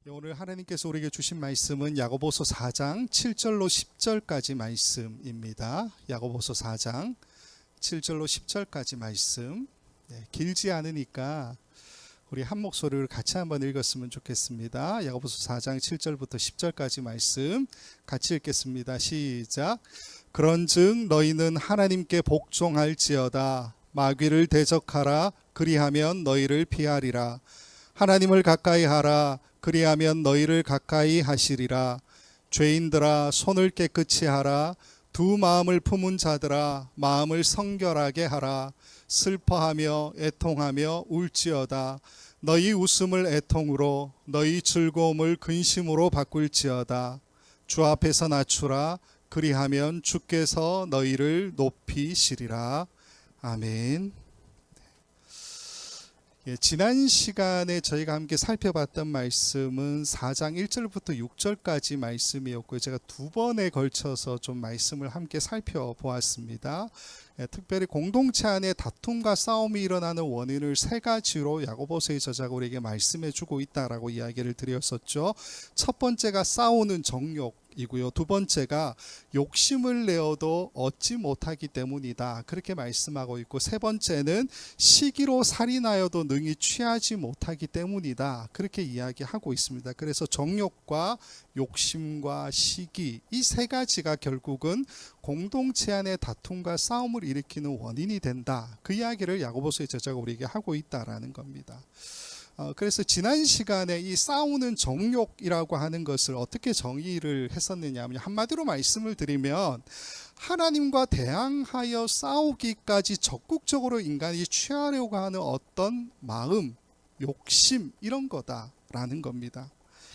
오늘 하나님께서 우리에게 주신 말씀은 야고보서 4장 7절로 10절까지 말씀입니다. 야고보서 4장 7절로 10절까지 말씀. 길지 않으니까 우리 한 목소리를 같이 한번 읽었으면 좋겠습니다. 야고보서 4장 7절부터 10절까지 말씀 같이 읽겠습니다. 시작. 그런즉 너희는 하나님께 복종할지어다. 마귀를 대적하라. 그리하면 너희를 피하리라. 하나님을 가까이 하라. 그리하면 너희를 가까이 하시리라. 죄인들아 손을 깨끗이 하라. 두 마음을 품은 자들아 마음을 성결하게 하라. 슬퍼하며 애통하며 울지어다. 너희 웃음을 애통으로 너희 즐거움을 근심으로 바꿀지어다. 주 앞에서 낮추라. 그리하면 주께서 너희를 높이시리라. 아멘. 지난 시간에 저희가 함께 살펴봤던 말씀은 4장 1절부터 6절까지 말씀이었고요. 제가 두 번에 걸쳐서 좀 말씀을 함께 살펴보았습니다. 특별히 공동체 안에 다툼과 싸움이 일어나는 원인을 세 가지로 야고보서의 저자가 우리에게 말씀해 주고 있다라고 이야기를 드렸었죠. 첫 번째가 싸우는 정욕이고요. 두 번째가 욕심을 내어도 얻지 못하기 때문이다. 그렇게 말씀하고 있고, 세 번째는 시기로 살인하여도 능히 취하지 못하기 때문이다. 그렇게 이야기하고 있습니다. 그래서 정욕과 욕심과 시기, 이 세 가지가 결국은 공동체 안의 다툼과 싸움을 일으키는 원인이 된다. 그 이야기를 야고보서의 저자가 우리에게 하고 있다라는 겁니다. 그래서 지난 시간에 이 싸우는 정욕이라고 하는 것을 어떻게 정의를 했었느냐 하면, 한마디로 말씀을 드리면 하나님과 대항하여 싸우기까지 적극적으로 인간이 취하려고 하는 어떤 마음, 욕심, 이런 거다라는 겁니다.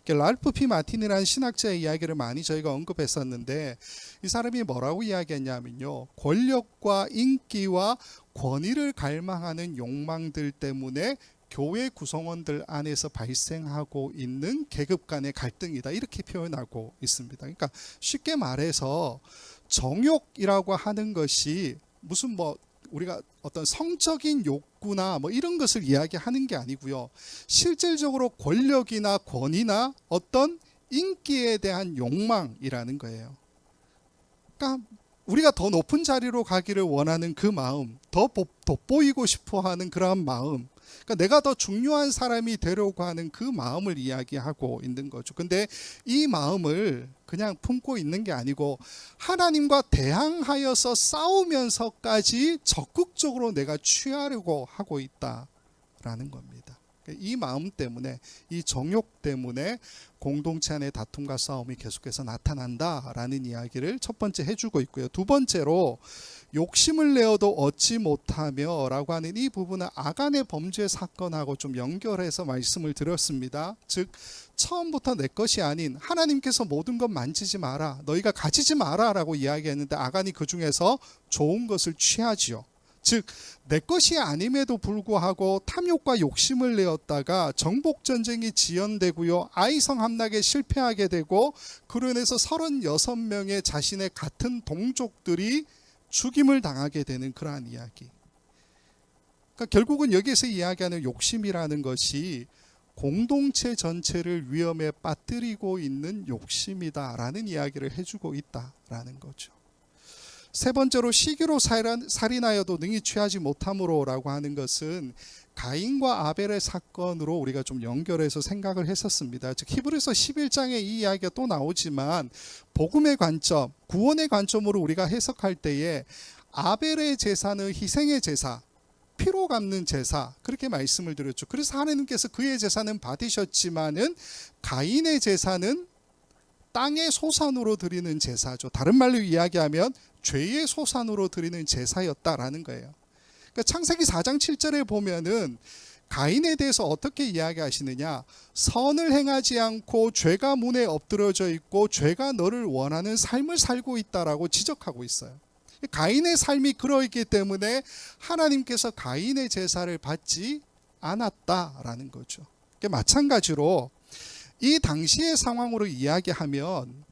랄프 P 마틴이라는 신학자의 이야기를 많이 저희가 언급했었는데, 이 사람이 뭐라고 이야기했냐면요, 권력과 인기와 권위를 갈망하는 욕망들 때문에 교회 구성원들 안에서 발생하고 있는 계급 간의 갈등이다, 이렇게 표현하고 있습니다. 그러니까 쉽게 말해서 정욕이라고 하는 것이 무슨 우리가 어떤 성적인 욕구나 이런 것을 이야기하는 게 아니고요, 실질적으로 권력이나 권위나 어떤 인기에 대한 욕망이라는 거예요. 그러니까 우리가 더 높은 자리로 가기를 원하는 그 마음, 더 돋보이고 싶어 하는 그러한 마음, 그러니까 내가 더 중요한 사람이 되려고 하는 그 마음을 이야기하고 있는 거죠. 근데 이 마음을 그냥 품고 있는 게 아니고 하나님과 대항하여서 싸우면서까지 적극적으로 내가 취하려고 하고 있다라는 겁니다. 이 마음 때문에, 이 정욕 때문에 공동체 안의 다툼과 싸움이 계속해서 나타난다라는 이야기를 첫 번째 해주고 있고요. 두 번째로 욕심을 내어도 얻지 못하며 라고 하는 이 부분은 아간의 범죄 사건하고 좀 연결해서 말씀을 드렸습니다. 즉 처음부터 내 것이 아닌 하나님께서 모든 것 만지지 마라, 너희가 가지지 마라 라고 이야기했는데 아간이 그 중에서 좋은 것을 취하지요. 즉 내 것이 아님에도 불구하고 탐욕과 욕심을 내었다가 정복전쟁이 지연되고요, 아이성 함락에 실패하게 되고, 그로 인해서 36명의 자신의 같은 동족들이 죽임을 당하게 되는 그러한 이야기. 그러니까 결국은 여기에서 이야기하는 욕심이라는 것이 공동체 전체를 위험에 빠뜨리고 있는 욕심이다라는 이야기를 해주고 있다라는 거죠. 세 번째로 시기로 살인하여도 능히 취하지 못함으로 라고 하는 것은 가인과 아벨의 사건으로 우리가 좀 연결해서 생각을 했었습니다. 즉 히브리서 11장에 이 이야기가 또 나오지만 복음의 관점, 구원의 관점으로 우리가 해석할 때에 아벨의 제사는 희생의 제사, 피로 갚는 제사, 그렇게 말씀을 드렸죠. 그래서 하나님께서 그의 제사는 받으셨지만은 가인의 제사는 땅의 소산으로 드리는 제사죠. 다른 말로 이야기하면 죄의 소산으로 드리는 제사였다라는 거예요. 그러니까 창세기 4장 7절에 보면은 가인에 대해서 어떻게 이야기하시느냐, 선을 행하지 않고 죄가 문에 엎드러져 있고 죄가 너를 원하는 삶을 살고 있다라고 지적하고 있어요. 가인의 삶이 그러했기 때문에 하나님께서 가인의 제사를 받지 않았다라는 거죠. 마찬가지로 이 당시의 상황으로 이야기하면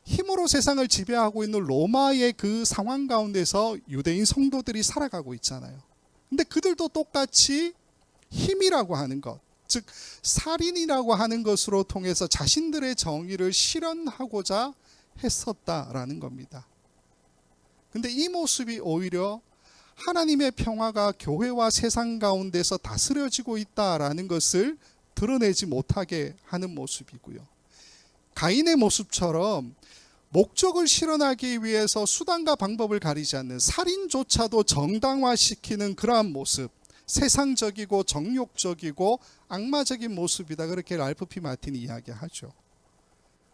힘으로 세상을 지배하고 있는 로마의 그 상황 가운데서 유대인 성도들이 살아가고 있잖아요. 근데 그들도 똑같이 힘이라고 하는 것, 즉 살인이라고 하는 것으로 통해서 자신들의 정의를 실현하고자 했었다라는 겁니다. 근데 이 모습이 오히려 하나님의 평화가 교회와 세상 가운데서 다스려지고 있다라는 것을 드러내지 못하게 하는 모습이고요. 가인의 모습처럼 목적을 실현하기 위해서 수단과 방법을 가리지 않는 살인조차도 정당화시키는 그러한 모습, 세상적이고 정욕적이고 악마적인 모습이다. 그렇게 랄프 P 마틴이 이야기하죠.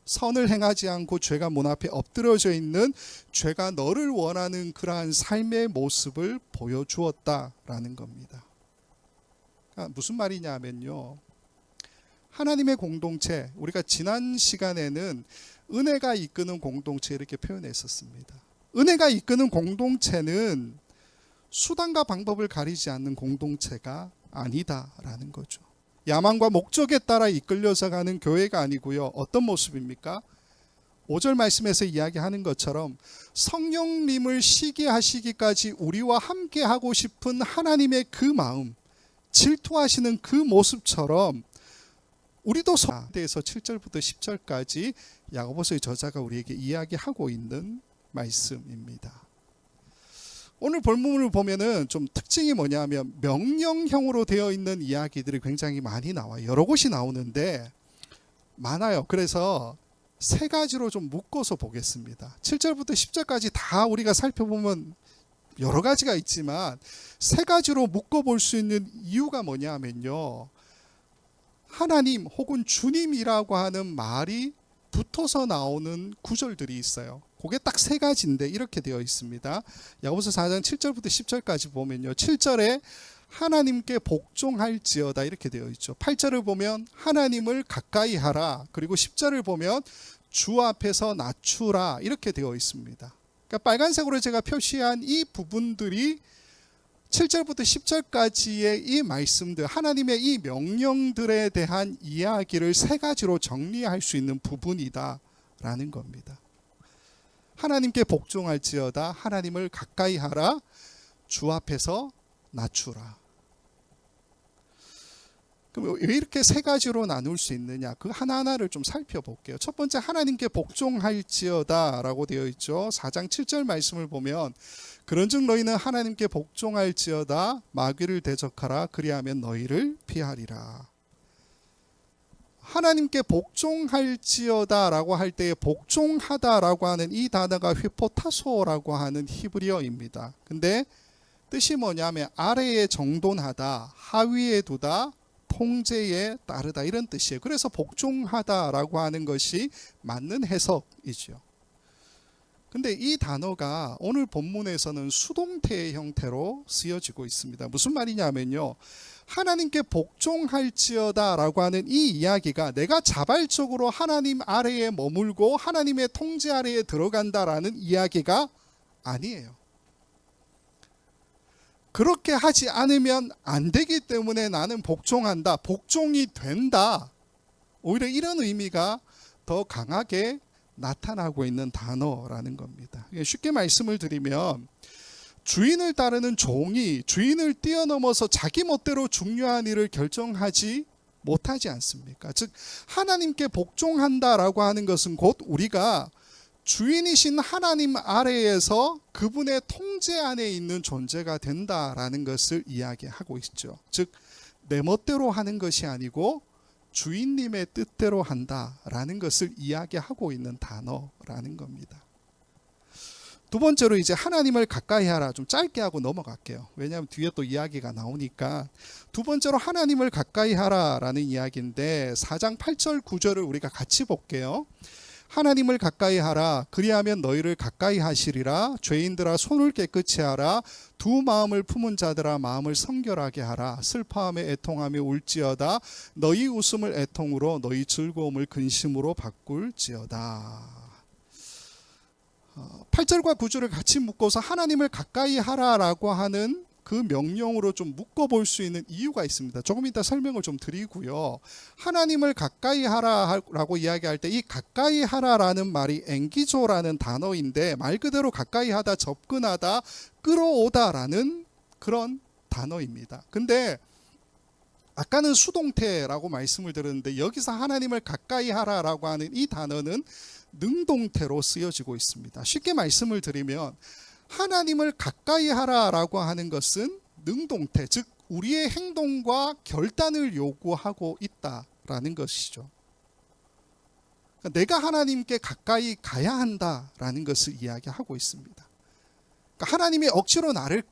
선을 행하지 않고 죄가 문 앞에 엎드려져 있는 죄가 너를 원하는 그러한 삶의 모습을 보여주었다라는 겁니다. 그러니까 무슨 말이냐 하면요, 하나님의 공동체, 우리가 지난 시간에는 은혜가 이끄는 공동체 이렇게 표현했었습니다. 은혜가 이끄는 공동체는 수단과 방법을 가리지 않는 공동체가 아니다라는 거죠. 야망과 목적에 따라 이끌려서 가는 교회가 아니고요. 어떤 모습입니까? 5절 말씀에서 이야기하는 것처럼 성령님을 시기하시기까지 우리와 함께 하고 싶은 하나님의 그 마음, 질투하시는 그 모습처럼 우리도 대해서 7절부터 10절까지 야고보서의 저자가 우리에게 이야기하고 있는 말씀입니다. 오늘 본문을 보면은 좀 특징이 뭐냐면 명령형으로 되어 있는 이야기들이 굉장히 많이 나와요. 여러 곳이 나오는데 많아요. 그래서 세 가지로 좀 묶어서 보겠습니다. 7절부터 10절까지 다 우리가 살펴보면 여러 가지가 있지만 세 가지로 묶어볼 수 있는 이유가 뭐냐면요, 하나님 혹은 주님이라고 하는 말이 붙어서 나오는 구절들이 있어요. 그게 딱 세 가지인데 이렇게 되어 있습니다. 야고보서 4장 7절부터 10절까지 보면요, 7절에 하나님께 복종할지어다 이렇게 되어 있죠. 8절을 보면 하나님을 가까이 하라, 그리고 10절을 보면 주 앞에서 낮추라 이렇게 되어 있습니다. 그러니까 빨간색으로 제가 표시한 이 부분들이 7절부터 10절까지의 이 말씀들, 하나님의 이 명령들에 대한 이야기를 세 가지로 정리할 수 있는 부분이다라는 겁니다. 하나님께 복종할지어다, 하나님을 가까이 하라, 주 앞에서 낮추라. 그럼 왜 이렇게 세 가지로 나눌 수 있느냐? 그 하나하나를 좀 살펴볼게요. 첫 번째, 하나님께 복종할지어다 라고 되어 있죠. 4장 7절 말씀을 보면 그런즉 너희는 하나님께 복종할지어다, 마귀를 대적하라, 그리하면 너희를 피하리라. 하나님께 복종할지어다 라고 할 때에 복종하다 라고 하는 이 단어가 휘포타소라고 하는 히브리어입니다. 근데 뜻이 뭐냐면 아래에 정돈하다, 하위에 두다, 통제에 따르다 이런 뜻이에요. 그래서 복종하다 라고 하는 것이 맞는 해석이죠. 근데 이 단어가 오늘 본문에서는 수동태의 형태로 쓰여지고 있습니다. 무슨 말이냐면요, 하나님께 복종할지어다 라고 하는 이 이야기가 내가 자발적으로 하나님 아래에 머물고 하나님의 통제 아래에 들어간다라는 이야기가 아니에요. 그렇게 하지 않으면 안 되기 때문에 나는 복종한다, 복종이 된다, 오히려 이런 의미가 더 강하게 나타나고 있는 단어라는 겁니다. 쉽게 말씀을 드리면 주인을 따르는 종이 주인을 뛰어넘어서 자기 멋대로 중요한 일을 결정하지 못하지 않습니까? 즉 하나님께 복종한다라고 하는 것은 곧 우리가 주인이신 하나님 아래에서 그분의 통제 안에 있는 존재가 된다라는 것을 이야기하고 있죠. 즉 내 멋대로 하는 것이 아니고 주인님의 뜻대로 한다라는 것을 이야기하고 있는 단어라는 겁니다. 두 번째로 이제 하나님을 가까이 하라, 좀 짧게 하고 넘어갈게요. 왜냐하면 뒤에 또 이야기가 나오니까. 두 번째로 하나님을 가까이 하라라는 이야기인데 4장 8절 9절을 우리가 같이 볼게요. 하나님을 가까이 하라, 그리하면 너희를 가까이 하시리라. 죄인들아 손을 깨끗이 하라. 두 마음을 품은 자들아 마음을 성결하게 하라. 슬퍼하며 애통하며 울지어다. 너희 웃음을 애통으로 너희 즐거움을 근심으로 바꿀지어다. 8절과 9절을 같이 묶어서 하나님을 가까이 하라라고 하는 그 명령으로 좀 묶어볼 수 있는 이유가 있습니다. 조금 이따 설명을 좀 드리고요. 하나님을 가까이 하라라고 이야기할 때 이 가까이 하라라는 말이 앵기조라는 단어인데 말 그대로 가까이 하다, 접근하다, 끌어오다라는 그런 단어입니다. 근데 아까는 수동태라고 말씀을 드렸는데 여기서 하나님을 가까이 하라라고 하는 이 단어는 능동태로 쓰여지고 있습니다. 쉽게 말씀을 드리면 하나님을 가까이 하라라고 하는 것은 능동태, 즉 우리의 행동과 결단을 요구하고 있다라는 것이죠. 내가 하나님께 가까이 가야 한다라는 것을 이야기하고 있습니다. 하나님이 억지로 나를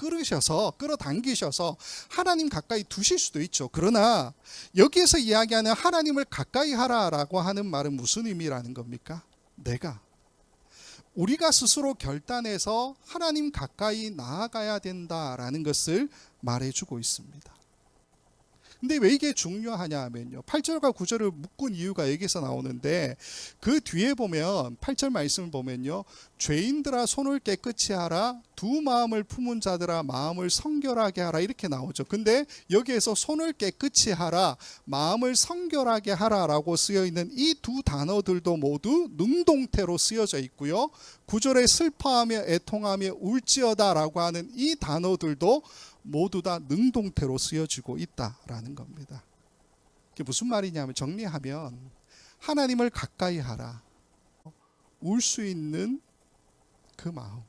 끌어당기셔서 하나님 가까이 두실 수도 있죠. 그러나 여기에서 이야기하는 하나님을 가까이 하라라고 하는 말은 무슨 의미라는 겁니까? 우리가 스스로 결단해서 하나님 가까이 나아가야 된다라는 것을 말해주고 있습니다. 근데 왜 이게 중요하냐 하면요, 8절과 9절을 묶은 이유가 여기서 나오는데 그 뒤에 보면 8절 말씀을 보면요, 죄인들아 손을 깨끗이 하라, 두 마음을 품은 자들아 마음을 성결하게 하라 이렇게 나오죠. 근데 여기에서 손을 깨끗이 하라, 마음을 성결하게 하라라고 쓰여 있는 이 두 단어들도 모두 능동태로 쓰여져 있고요, 9절에 슬퍼하며 애통하며 울지어다라고 하는 이 단어들도 모두 다 능동태로 쓰여지고 있다라는 겁니다. 그게 무슨 말이냐면, 정리하면 하나님을 가까이 하라, 울 수 있는 그 마음,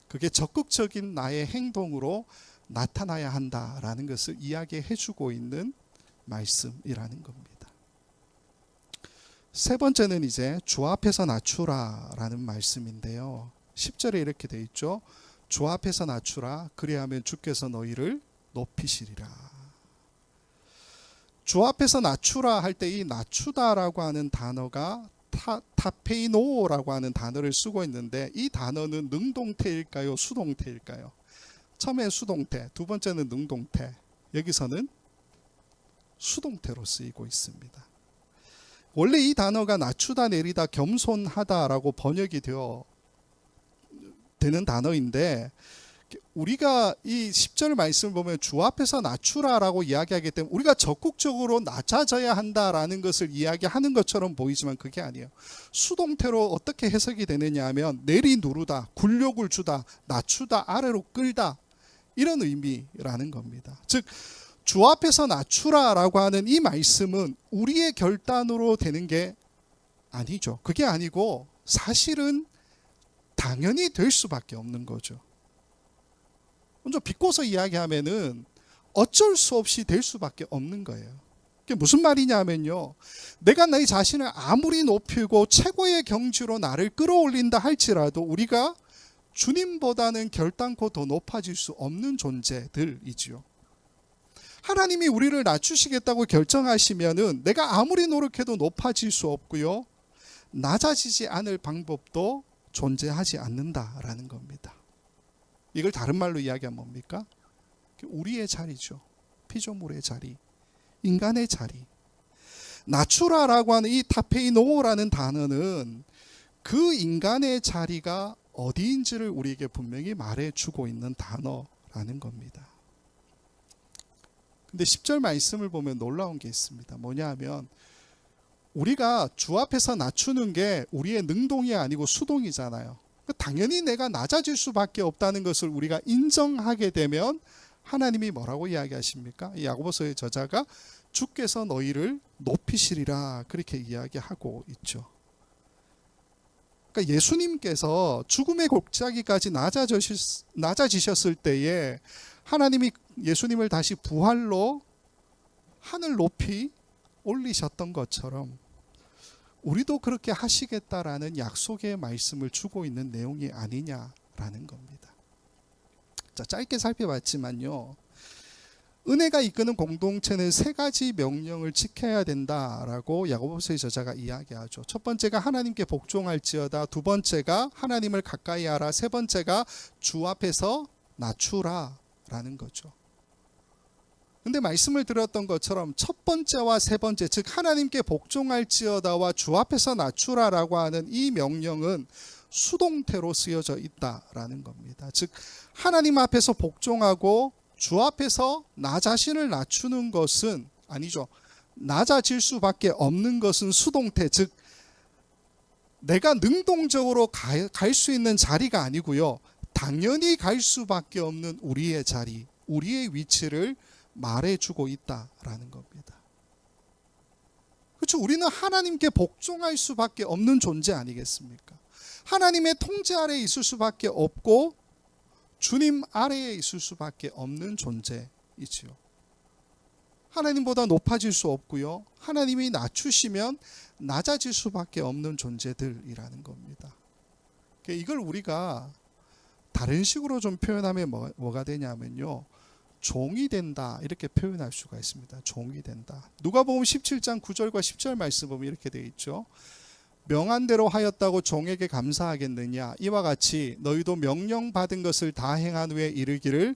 그게 적극적인 나의 행동으로 나타나야 한다라는 것을 이야기해 주고 있는 말씀이라는 겁니다. 세 번째는 이제 주 앞에서 낮추라라는 말씀인데요, 10절에 이렇게 돼 있죠. 주 앞에서 낮추라, 그리하면 주께서 너희를 높이시리라. 주 앞에서 낮추라 할 때 이 낮추다라고 하는 단어가 타페이노라고 하는 단어를 쓰고 있는데, 이 단어는 능동태일까요, 수동태일까요? 처음에 수동태, 두 번째는 능동태, 여기서는 수동태로 쓰이고 있습니다. 원래 이 단어가 낮추다, 내리다, 겸손하다라고 번역이 되는 단어인데, 우리가 이 10절 말씀을 보면 주 앞에서 낮추라라고 이야기하기 때문에 우리가 적극적으로 낮아져야 한다라는 것을 이야기하는 것처럼 보이지만 그게 아니에요. 수동태로 어떻게 해석이 되느냐 하면 내리누르다, 굴욕을 주다, 낮추다, 아래로 끌다, 이런 의미라는 겁니다. 즉 주 앞에서 낮추라라고 하는 이 말씀은 우리의 결단으로 되는 게 아니죠. 그게 아니고 사실은 당연히 될 수밖에 없는 거죠. 먼저 비꼬서 이야기하면은 어쩔 수 없이 될 수밖에 없는 거예요. 그게 무슨 말이냐면요, 내가 내 자신을 아무리 높이고 최고의 경지로 나를 끌어올린다 할지라도 우리가 주님보다는 결단코 더 높아질 수 없는 존재들이지요. 하나님이 우리를 낮추시겠다고 결정하시면은 내가 아무리 노력해도 높아질 수 없고요, 낮아지지 않을 방법도 존재하지 않는다라는 겁니다. 이걸 다른 말로 이야기하면 뭡니까? 우리의 자리죠. 피조물의 자리, 인간의 자리. 낮추라라고 하는 이 타페이노라는 단어는 그 인간의 자리가 어디인지를 우리에게 분명히 말해주고 있는 단어라는 겁니다. 근데 10절 말씀을 보면 놀라운 게 있습니다. 뭐냐 하면, 우리가 주 앞에서 낮추는 게 우리의 능동이 아니고 수동이잖아요. 당연히 내가 낮아질 수밖에 없다는 것을 우리가 인정하게 되면 하나님이 뭐라고 이야기하십니까? 이 야고보서의 저자가 주께서 너희를 높이시리라 그렇게 이야기하고 있죠. 그러니까 예수님께서 죽음의 골짜기까지 낮아지셨을 때에 하나님이 예수님을 다시 부활로 하늘 높이 올리셨던 것처럼 우리도 그렇게 하시겠다라는 약속의 말씀을 주고 있는 내용이 아니냐라는 겁니다. 자, 짧게 살펴봤지만요, 은혜가 이끄는 공동체는 세 가지 명령을 지켜야 된다라고 야고보서의 저자가 이야기하죠. 첫 번째가 하나님께 복종할지어다, 두 번째가 하나님을 가까이 하라, 세 번째가 주 앞에서 낮추라라는 거죠. 근데 말씀을 드렸던 것처럼 첫 번째와 세 번째, 즉 하나님께 복종할지어다와 주 앞에서 낮추라라고 하는 이 명령은 수동태로 쓰여져 있다라는 겁니다. 즉 하나님 앞에서 복종하고 주 앞에서 나 자신을 낮추는 것은 아니죠. 낮아질 수밖에 없는 것은 수동태, 즉 내가 능동적으로 갈 수 있는 자리가 아니고요, 당연히 갈 수밖에 없는 우리의 자리, 우리의 위치를 말해주고 있다라는 겁니다. 그렇죠? 우리는 하나님께 복종할 수밖에 없는 존재 아니겠습니까? 하나님의 통제 아래에 있을 수밖에 없고 주님 아래에 있을 수밖에 없는 존재이지요. 하나님보다 높아질 수 없고요. 하나님이 낮추시면 낮아질 수밖에 없는 존재들이라는 겁니다. 이걸 우리가 다른 식으로 좀 표현하면 뭐가 되냐면요. 종이 된다 이렇게 표현할 수가 있습니다. 종이 된다. 누가복음 17장 9절과 10절 말씀 보면 이렇게 되어 있죠. 명한 대로 하였다고 종에게 감사하겠느냐. 이와 같이 너희도 명령받은 것을 다 행한 후에 이르기를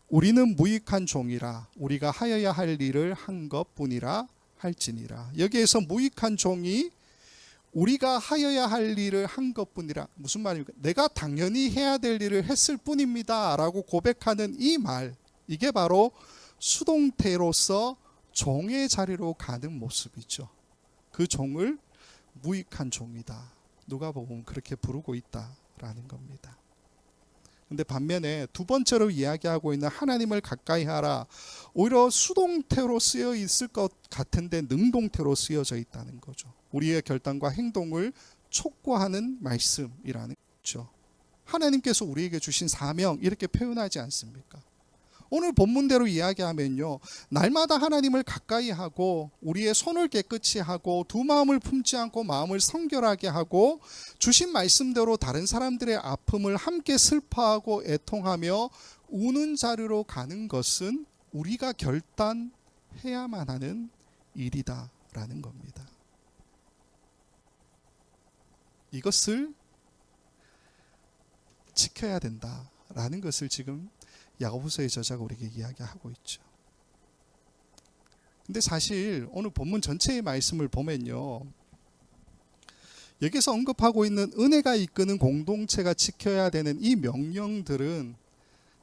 우리는 무익한 종이라 우리가 하여야 할 일을 한 것뿐이라 할지니라. 여기에서 무익한 종이 우리가 하여야 할 일을 한 것뿐이라. 무슨 말입니까? 내가 당연히 해야 될 일을 했을 뿐입니다 라고 고백하는 이 말, 이게 바로 수동태로서 종의 자리로 가는 모습이죠. 그 종을 무익한 종이다. 누가복음 그렇게 부르고 있다라는 겁니다. 근데 반면에 두 번째로 이야기하고 있는 하나님을 가까이 하라, 오히려 수동태로 쓰여 있을 것 같은데 능동태로 쓰여져 있다는 거죠. 우리의 결단과 행동을 촉구하는 말씀이라는 거죠. 하나님께서 우리에게 주신 사명 이렇게 표현하지 않습니까? 오늘 본문대로 이야기하면요, 날마다 하나님을 가까이 하고 우리의 손을 깨끗이 하고 두 마음을 품지 않고 마음을 성결하게 하고 주신 말씀대로 다른 사람들의 아픔을 함께 슬퍼하고 애통하며 우는 자리로 가는 것은 우리가 결단해야만 하는 일이다라는 겁니다. 이것을 지켜야 된다라는 것을 지금 야고보서의 저자가 우리에게 이야기하고 있죠. 근데 사실 오늘 본문 전체의 말씀을 보면요, 여기서 언급하고 있는 은혜가 이끄는 공동체가 지켜야 되는 이 명령들은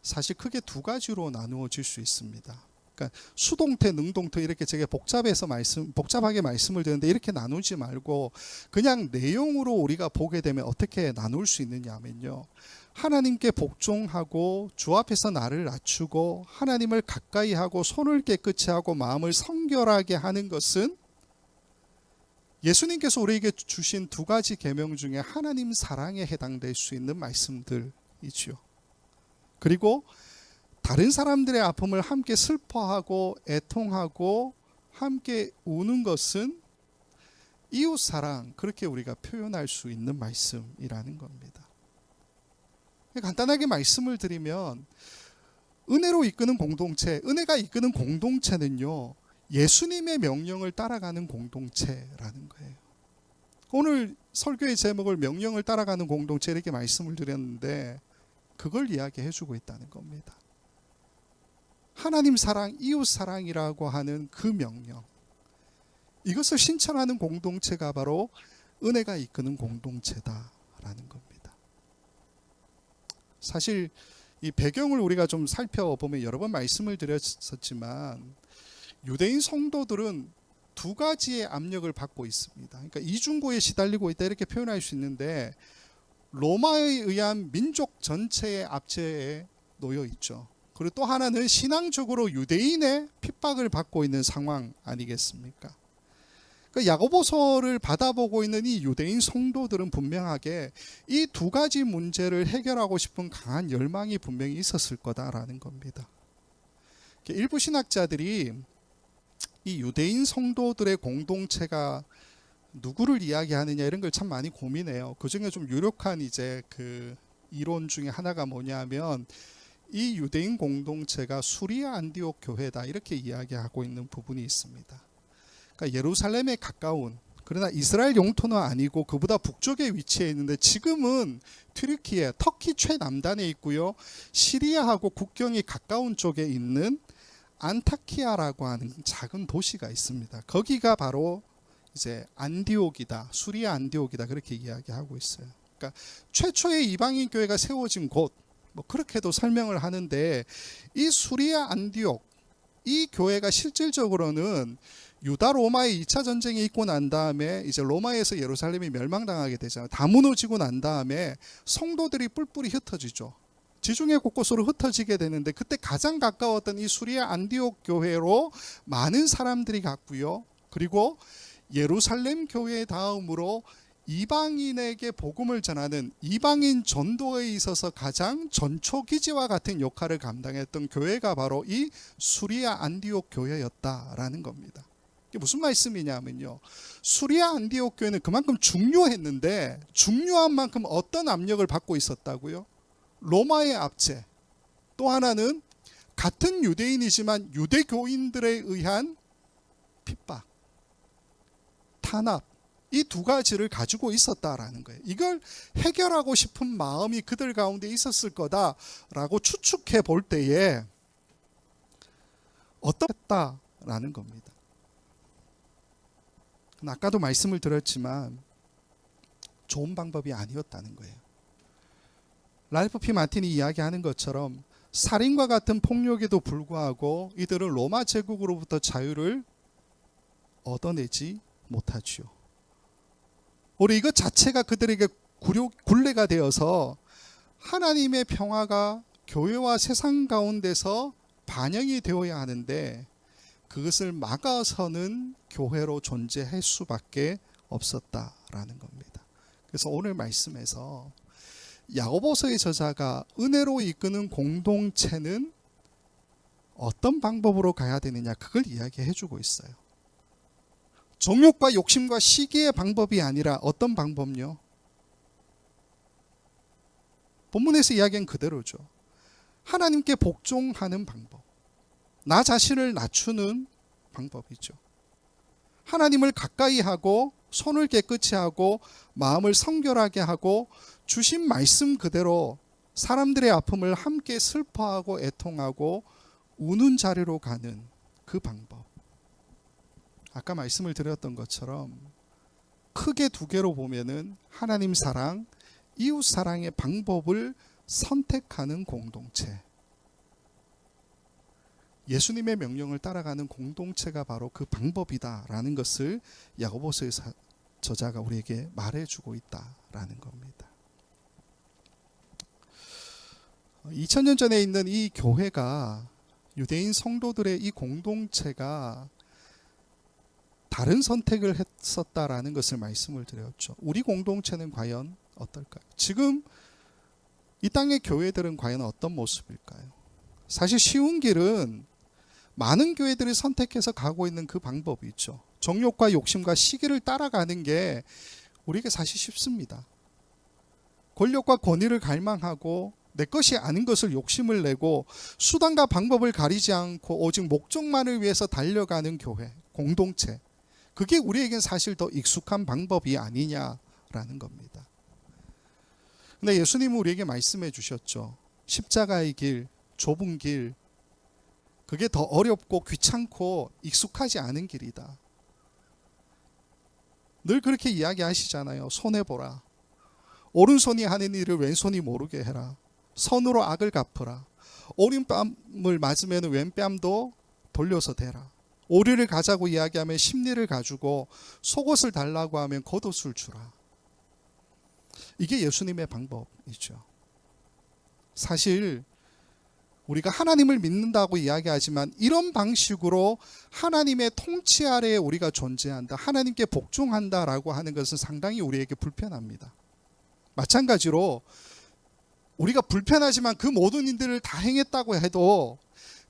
사실 크게 두 가지로 나누어질 수 있습니다. 그러니까 수동태, 능동태 이렇게 제가 복잡하게 말씀을 드리는데 이렇게 나누지 말고 그냥 내용으로 우리가 보게 되면 어떻게 나눌 수 있느냐 하면요, 하나님께 복종하고 주 앞에서 나를 낮추고 하나님을 가까이 하고 손을 깨끗이 하고 마음을 성결하게 하는 것은 예수님께서 우리에게 주신 두 가지 계명 중에 하나님 사랑에 해당될 수 있는 말씀들이지요. 그리고 다른 사람들의 아픔을 함께 슬퍼하고 애통하고 함께 우는 것은 이웃사랑, 그렇게 우리가 표현할 수 있는 말씀이라는 겁니다. 간단하게 말씀을 드리면 은혜로 이끄는 공동체, 은혜가 이끄는 공동체는요, 예수님의 명령을 따라가는 공동체라는 거예요. 오늘 설교의 제목을 명령을 따라가는 공동체 이렇게 말씀을 드렸는데 그걸 이야기해 주고 있다는 겁니다. 하나님 사랑, 이웃 사랑이라고 하는 그 명령, 이것을 실천하는 공동체가 바로 은혜가 이끄는 공동체다라는 겁니다. 사실 이 배경을 우리가 좀 살펴보면 여러 번 말씀을 드렸었지만 유대인 성도들은 두 가지의 압력을 받고 있습니다. 그러니까 이중고에 시달리고 있다 이렇게 표현할 수 있는데 로마에 의한 민족 전체의 압제에 놓여 있죠. 그리고 또 하나는 신앙적으로 유대인의 핍박을 받고 있는 상황 아니겠습니까? 그러니까 야고보서를 받아보고 있는 이 유대인 성도들은 분명하게 이 두 가지 문제를 해결하고 싶은 강한 열망이 분명히 있었을 거다라는 겁니다. 일부 신학자들이 이 유대인 성도들의 공동체가 누구를 이야기하느냐 이런 걸 참 많이 고민해요. 그 중에 좀 유력한 이제 그 이론 중에 하나가 뭐냐면 이 유대인 공동체가 수리아 안디옥 교회다 이렇게 이야기하고 있는 부분이 있습니다. 그러니까 예루살렘에 가까운, 그러나 이스라엘 영토는 아니고 그보다 북쪽에 위치해 있는데 지금은 튀르키예, 터키 최남단에 있고요, 시리아하고 국경이 가까운 쪽에 있는 안타키아라고 하는 작은 도시가 있습니다. 거기가 바로 이제 안디옥이다, 수리아 안디옥이다 그렇게 이야기하고 있어요. 그러니까 최초의 이방인 교회가 세워진 곳, 뭐 그렇게도 설명을 하는데 이 수리아 안디옥, 이 교회가 실질적으로는 유다 로마의 2차 전쟁이 있고 난 다음에 이제 로마에서 예루살렘이 멸망당하게 되잖아요. 다 무너지고 난 다음에 성도들이 뿔뿔이 흩어지죠. 지중해 곳곳으로 흩어지게 되는데 그때 가장 가까웠던 이 수리아 안디옥 교회로 많은 사람들이 갔고요. 그리고 예루살렘 교회 다음으로 이방인에게 복음을 전하는 이방인 전도에 있어서 가장 전초기지와 같은 역할을 감당했던 교회가 바로 이 수리아 안디옥 교회였다라는 겁니다. 이게 무슨 말씀이냐면요, 수리아 안디옥 교회는 그만큼 중요했는데 중요한 만큼 어떤 압력을 받고 있었다고요? 로마의 압제, 또 하나는 같은 유대인이지만 유대교인들에 의한 핍박, 탄압, 이 두 가지를 가지고 있었다라는 거예요. 이걸 해결하고 싶은 마음이 그들 가운데 있었을 거다라고 추측해 볼 때에 어떻다라는 겁니다. 아까도 말씀을 드렸지만 좋은 방법이 아니었다는 거예요. 랄프 P 마틴이 이야기하는 것처럼 살인과 같은 폭력에도 불구하고 이들은 로마 제국으로부터 자유를 얻어내지 못하지요. 오히려 이것 자체가 그들에게 굴레가 되어서 하나님의 평화가 교회와 세상 가운데서 반영이 되어야 하는데 그것을 막아서는 교회로 존재할 수밖에 없었다라는 겁니다. 그래서 오늘 말씀에서 야고보서의 저자가 은혜로 이끄는 공동체는 어떤 방법으로 가야 되느냐, 그걸 이야기해 주고 있어요. 정욕과 욕심과 시기의 방법이 아니라 어떤 방법요? 본문에서 이야기한 그대로죠. 하나님께 복종하는 방법, 나 자신을 낮추는 방법이죠. 하나님을 가까이 하고 손을 깨끗이 하고 마음을 성결하게 하고 주신 말씀 그대로 사람들의 아픔을 함께 슬퍼하고 애통하고 우는 자리로 가는 그 방법. 아까 말씀을 드렸던 것처럼 크게 두 개로 보면은 하나님 사랑, 이웃 사랑의 방법을 선택하는 공동체, 예수님의 명령을 따라가는 공동체가 바로 그 방법이다라는 것을 야고보서의 저자가 우리에게 말해주고 있다라는 겁니다. 2000년 전에 있는 이 교회가, 유대인 성도들의 이 공동체가 다른 선택을 했었다라는 것을 말씀을 드렸죠. 우리 공동체는 과연 어떨까요? 지금 이 땅의 교회들은 과연 어떤 모습일까요? 사실 쉬운 길은 많은 교회들이 선택해서 가고 있는 그 방법이 있죠. 정욕과 욕심과 시기를 따라가는 게 우리에게 사실 쉽습니다. 권력과 권위를 갈망하고 내 것이 아닌 것을 욕심을 내고 수단과 방법을 가리지 않고 오직 목적만을 위해서 달려가는 교회, 공동체, 그게 우리에겐 사실 더 익숙한 방법이 아니냐라는 겁니다. 근데 예수님은 우리에게 말씀해 주셨죠. 십자가의 길, 좁은 길, 그게 더 어렵고 귀찮고 익숙하지 않은 길이다. 늘 그렇게 이야기하시잖아요. 손해보라. 오른손이 하는 일을 왼손이 모르게 해라. 선으로 악을 갚으라. 오른뺨을 맞으면 왼뺨도 돌려서 대라. 오리를 가자고 이야기하면 십리를 가지고 속옷을 달라고 하면 겉옷을 주라. 이게 예수님의 방법이죠. 사실 우리가 하나님을 믿는다고 이야기하지만 이런 방식으로 하나님의 통치 아래에 우리가 존재한다, 하나님께 복종한다라고 하는 것은 상당히 우리에게 불편합니다. 마찬가지로 우리가 불편하지만 그 모든 일들을 다 행했다고 해도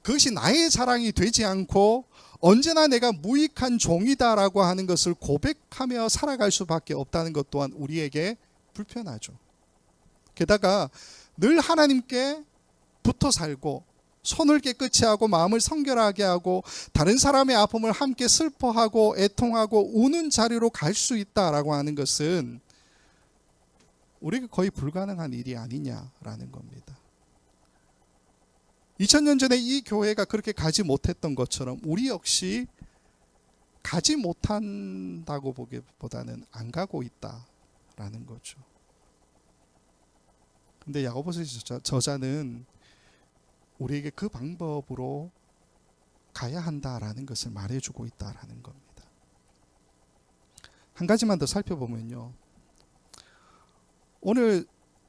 그것이 나의 자랑이 되지 않고 언제나 내가 무익한 종이다라고 하는 것을 고백하며 살아갈 수밖에 없다는 것 또한 우리에게 불편하죠. 게다가 늘 하나님께 붙어 살고 손을 깨끗이 하고 마음을 성결하게 하고 다른 사람의 아픔을 함께 슬퍼하고 애통하고 우는 자리로 갈 수 있다라고 하는 것은 우리가 거의 불가능한 일이 아니냐라는 겁니다. 2000년 전에 이 교회가 그렇게 가지 못했던 것처럼 우리 역시 가지 못한다고 보기보다는 안 가고 있다라는 거죠. 근데 야고보서 저자는 우리에게 그 방법으로 가야 한다라는 것을 말해주고 있다라는 겁니다. 한 가지만 더 살펴보면요, 오늘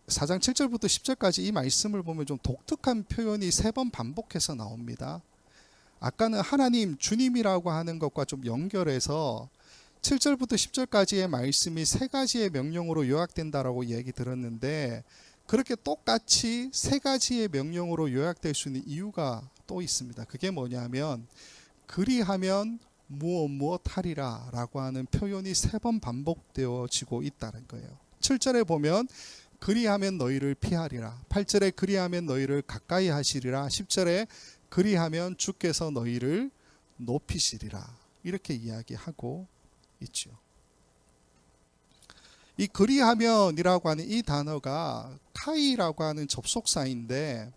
4장 7절부터 10절까지 이 말씀을 보면 좀 독특한 표현이 3번 반복해서 나옵니다. 아까는 하나님, 주님이라고 하는 것과 좀 연결해서 7절부터 10절까지의 말씀이 3가지의 명령으로 요약된다라고 얘기 들었는데, 그렇게 똑같이 3가지의 명령으로 요약될 수 있는 이유가 또 있습니다. 그게 뭐냐면 그리하면 무엇 하리라 라고 하는 표현이 3번 반복되어지고 있다는 거예요. 7절에 보면 그리하면 너희를 피하리라, 8절에 그리하면 너희를 가까이 하시리라, 10절에 그리하면 주께서 너희를 높이시리라, 이렇게 이야기하고 있죠. 이 그리하면이라고 하는 이 단어가 카이라고 하는 접속사인데,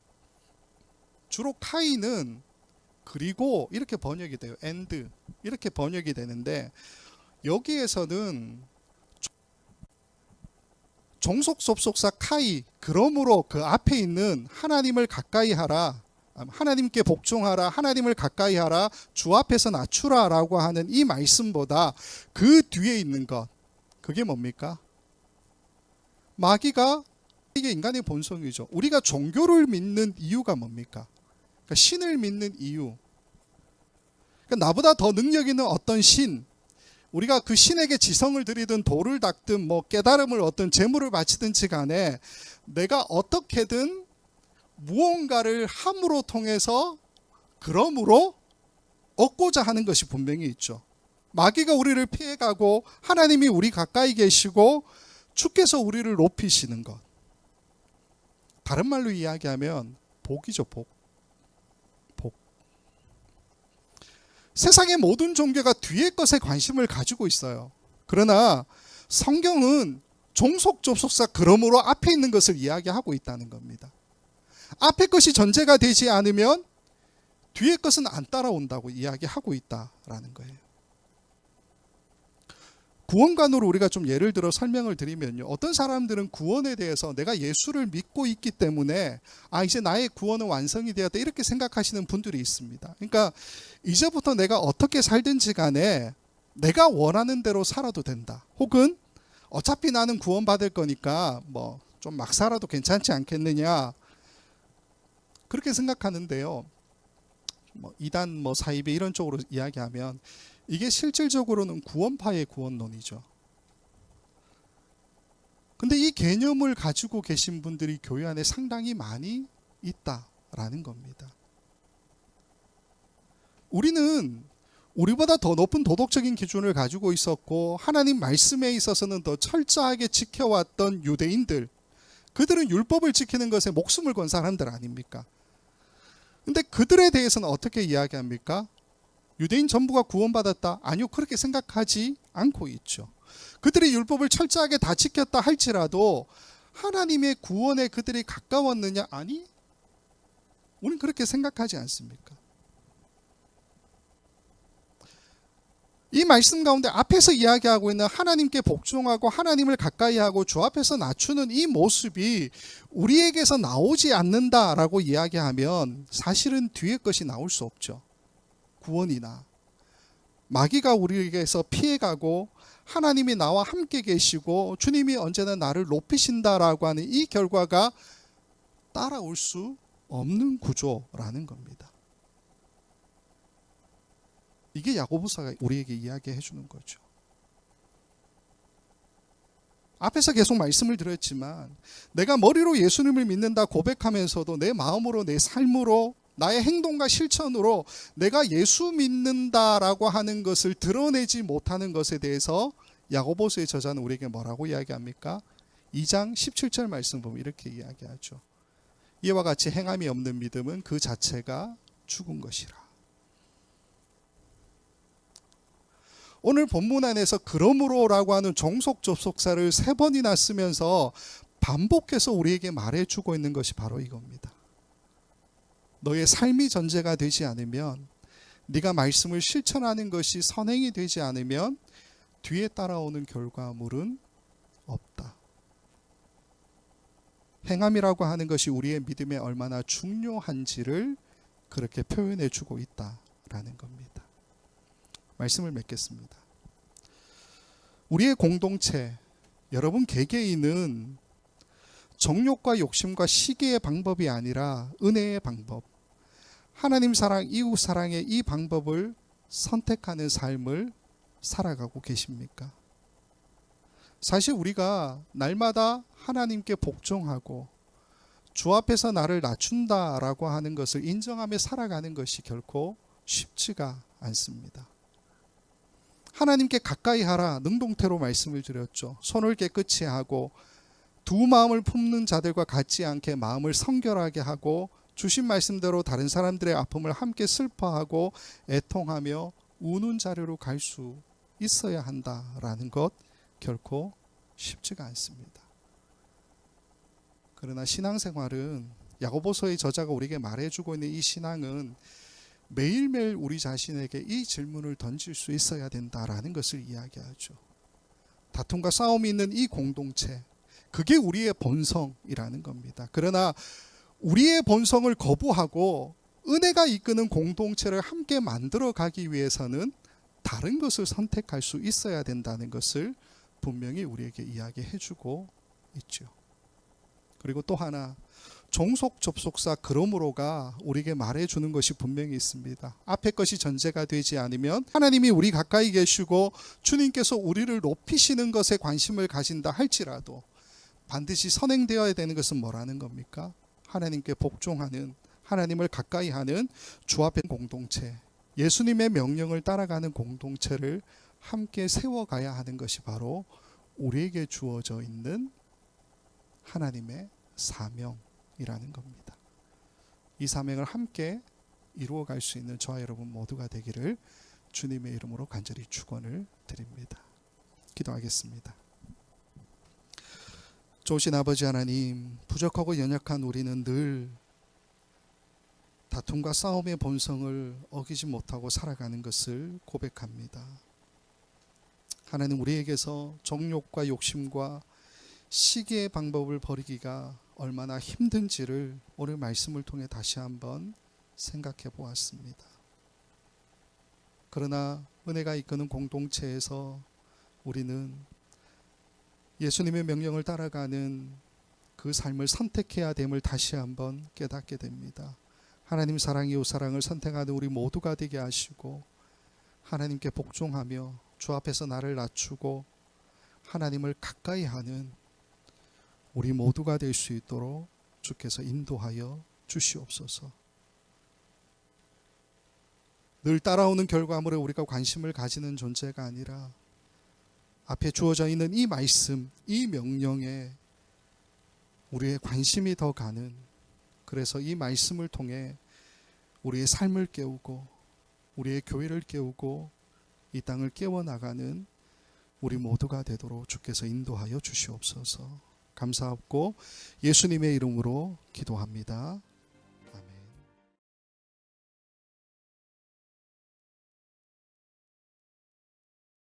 주로 카이는 그리고 이렇게 번역이 돼요. and 이렇게 번역이 되는데, 여기에서는 종속 접속사 카이, 그러므로 그 앞에 있는 하나님을 가까이 하라, 하나님께 복종하라, 하나님을 가까이 하라, 주 앞에서 낮추라 라고 하는 이 말씀보다 그 뒤에 있는 것, 그게 뭡니까? 마귀가, 이게 인간의 본성이죠. 우리가 종교를 믿는 이유가 뭡니까? 그러니까 신을 믿는 이유, 그러니까 나보다 더 능력 있는 어떤 신, 우리가 그 신에게 지성을 드리든 돌을 닦든 뭐 깨달음을 얻든 재물을 바치든지 간에 내가 어떻게든 무언가를 함으로 통해서 그러므로 얻고자 하는 것이 분명히 있죠. 마귀가 우리를 피해가고 하나님이 우리 가까이 계시고 주께서 우리를 높이시는 것, 다른 말로 이야기하면 복이죠. 복. 세상의 모든 종교가 뒤의 것에 관심을 가지고 있어요. 그러나 성경은 종속 접속사 그러므로 앞에 있는 것을 이야기하고 있다는 겁니다. 앞에 것이 전제가 되지 않으면 뒤의 것은 안 따라온다고 이야기하고 있다라는 거예요. 구원관으로 우리가 좀 예를 들어 설명을 드리면요, 어떤 사람들은 구원에 대해서 내가 예수를 믿고 있기 때문에 이제 나의 구원은 완성이 되었다, 이렇게 생각하시는 분들이 있습니다. 그러니까 이제부터 내가 어떻게 살든지 간에 내가 원하는 대로 살아도 된다, 혹은 어차피 나는 구원받을 거니까 뭐 좀 막 살아도 괜찮지 않겠느냐, 그렇게 생각하는데요. 뭐 이단 뭐 사이비 이런 쪽으로 이야기하면 이게 실질적으로는 구원파의 구원론이죠. 근데 이 개념을 가지고 계신 분들이 교회 안에 상당히 많이 있다라는 겁니다. 우리는 우리보다 더 높은 도덕적인 기준을 가지고 있었고 하나님 말씀에 있어서는 더 철저하게 지켜왔던 유대인들, 그들은 율법을 지키는 것에 목숨을 건 사람들 아닙니까? 근데 그들에 대해서는 어떻게 이야기합니까? 유대인 전부가 구원받았다? 아니요, 그렇게 생각하지 않고 있죠. 그들이 율법을 철저하게 다 지켰다 할지라도 하나님의 구원에 그들이 가까웠느냐? 아니, 우리는 그렇게 생각하지 않습니까? 이 말씀 가운데 앞에서 이야기하고 있는 하나님께 복종하고 하나님을 가까이 하고 주 앞에서 낮추는 이 모습이 우리에게서 나오지 않는다라고 이야기하면 사실은 뒤에 것이 나올 수 없죠. 구원이나 마귀가 우리에게서 피해가고 하나님이 나와 함께 계시고 주님이 언제나 나를 높이신다라고 하는 이 결과가 따라올 수 없는 구조라는 겁니다. 이게 야고보서가 우리에게 이야기해 주는 거죠. 앞에서 계속 말씀을 드렸지만 내가 머리로 예수님을 믿는다 고백하면서도 내 마음으로, 내 삶으로, 나의 행동과 실천으로 내가 예수 믿는다라고 하는 것을 드러내지 못하는 것에 대해서 야고보서의 저자는 우리에게 뭐라고 이야기합니까? 2장 17절 말씀 보면 이렇게 이야기하죠. 이와 같이 행함이 없는 믿음은 그 자체가 죽은 것이라. 오늘 본문 안에서 그러므로라고 하는 종속 접속사를 3번이나 쓰면서 반복해서 우리에게 말해주고 있는 것이 바로 이겁니다. 너의 삶이 전제가 되지 않으면, 네가 말씀을 실천하는 것이 선행이 되지 않으면 뒤에 따라오는 결과물은 없다. 행함이라고 하는 것이 우리의 믿음에 얼마나 중요한지를 그렇게 표현해 주고 있다라는 겁니다. 말씀을 맺겠습니다. 우리의 공동체, 여러분 개개인은 정욕과 욕심과 시기의 방법이 아니라 은혜의 방법, 하나님 사랑, 이웃 사랑의 이 방법을 선택하는 삶을 살아가고 계십니까? 사실 우리가 날마다 하나님께 복종하고 주 앞에서 나를 낮춘다라고 하는 것을 인정하며 살아가는 것이 결코 쉽지가 않습니다. 하나님께 가까이 하라 능동태로 말씀을 드렸죠. 손을 깨끗이 하고 두 마음을 품는 자들과 같지 않게 마음을 성결하게 하고 주신 말씀대로 다른 사람들의 아픔을 함께 슬퍼하고 애통하며 우는 자리로 갈 수 있어야 한다라는 것 결코 쉽지가 않습니다. 그러나 신앙생활은 야고보서의 저자가 우리에게 말해주고 있는 이 신앙은 매일매일 우리 자신에게 이 질문을 던질 수 있어야 된다라는 것을 이야기하죠. 다툼과 싸움이 있는 이 공동체, 그게 우리의 본성이라는 겁니다. 그러나 우리의 본성을 거부하고 은혜가 이끄는 공동체를 함께 만들어가기 위해서는 다른 것을 선택할 수 있어야 된다는 것을 분명히 우리에게 이야기해주고 있죠. 그리고 또 하나, 종속 접속사 그러므로가 우리에게 말해주는 것이 분명히 있습니다. 앞에 것이 전제가 되지 않으면 하나님이 우리 가까이 계시고 주님께서 우리를 높이시는 것에 관심을 가진다 할지라도 반드시 선행되어야 되는 것은 뭐라는 겁니까? 하나님께 복종하는, 하나님을 가까이 하는 주 앞에 공동체, 예수님의 명령을 따라가는 공동체를 함께 세워가야 하는 것이 바로 우리에게 주어져 있는 하나님의 사명이라는 겁니다. 이 사명을 함께 이루어갈 수 있는 저와 여러분 모두가 되기를 주님의 이름으로 간절히 축원을 드립니다. 기도하겠습니다. 좋으신 아버지 하나님, 부족하고 연약한 우리는 늘 다툼과 싸움의 본성을 어기지 못하고 살아가는 것을 고백합니다. 하나님, 우리에게서 정욕과 욕심과 시기의 방법을 버리기가 얼마나 힘든지를 오늘 말씀을 통해 다시 한번 생각해 보았습니다. 그러나 은혜가 이끄는 공동체에서 우리는 예수님의 명령을 따라가는 그 삶을 선택해야 됨을 다시 한번 깨닫게 됩니다. 하나님 사랑, 이웃 사랑을 선택하는 우리 모두가 되게 하시고 하나님께 복종하며 주 앞에서 나를 낮추고 하나님을 가까이 하는 우리 모두가 될 수 있도록 주께서 인도하여 주시옵소서. 늘 따라오는 결과물에 우리가 관심을 가지는 존재가 아니라 앞에 주어져 있는 이 말씀, 이 명령에 우리의 관심이 더 가는, 그래서 이 말씀을 통해 우리의 삶을 깨우고 우리의 교회를 깨우고 이 땅을 깨워나가는 우리 모두가 되도록 주께서 인도하여 주시옵소서. 감사하고 예수님의 이름으로 기도합니다.